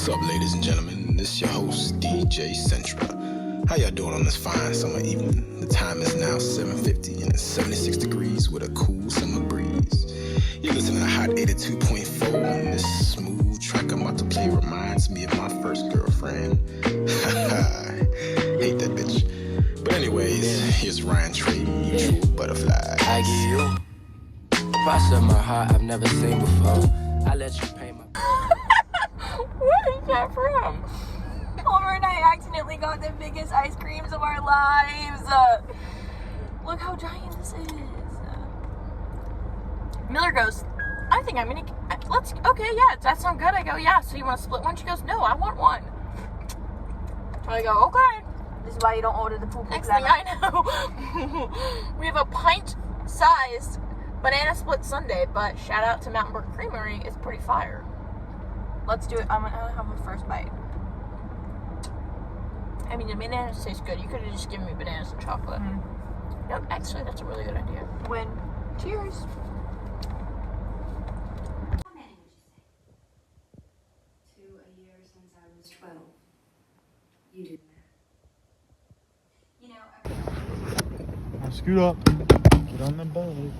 What's up, ladies and gentlemen? This is your host, DJ Centra. How y'all doing on this fine summer evening? The time is now 7:50 and it's 76 degrees with a cool summer breeze. You're listening to Hot 82.4, and this smooth track I'm about to play reminds me of my first girlfriend. Hate that bitch. But anyways, here's Ryan Trey, Mutual Butterfly. I give you a box of my heart I've never seen before. I let you pay my. What is that from? Homer and I accidentally got the biggest ice creams of our lives. Look how giant this is. Miller goes, I think I'm gonna, okay, yeah, does that sound good? I go, yeah, so you want to split one? She goes, no, I want one. I go, okay. This is why you don't order the poo-poo. Next thing I know, we have a pint-sized banana split sundae, but shout out to Mountain Brook Creamery, it's pretty fire. Let's do it. I'm gonna have a first bite. I mean, the bananas taste good. You could have just given me bananas and chocolate. No, actually, that's a really good idea. Win. Cheers. How many would you say? 2 a year since I was 12. You do that. Now scoot up. Get on the boat.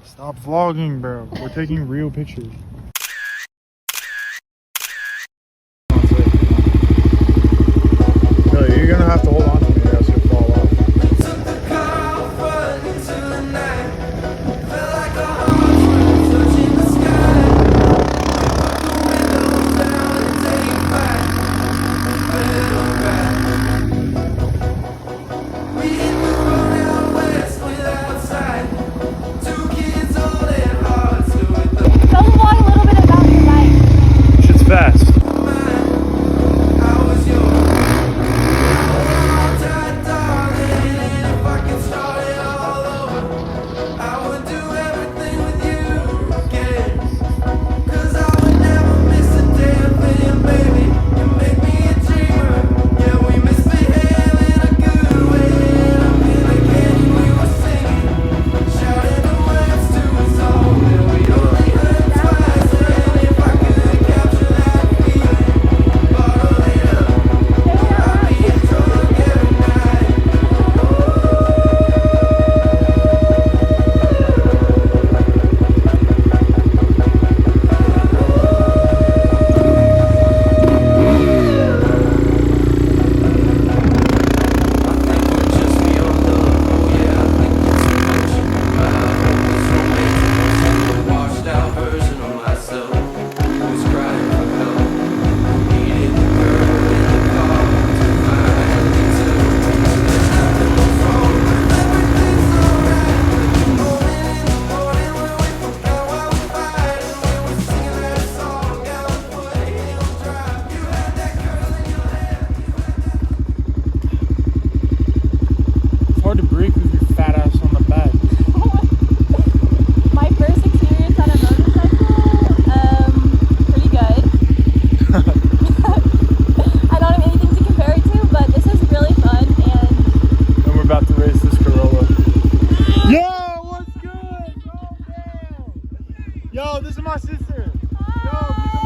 Stop vlogging, bro. We're taking real pictures. No, you're gonna have to hold on to me or else you'll fall off. Tell the vlog a little bit about your bike. Shit's fast. Yo, this is my sister. Yo,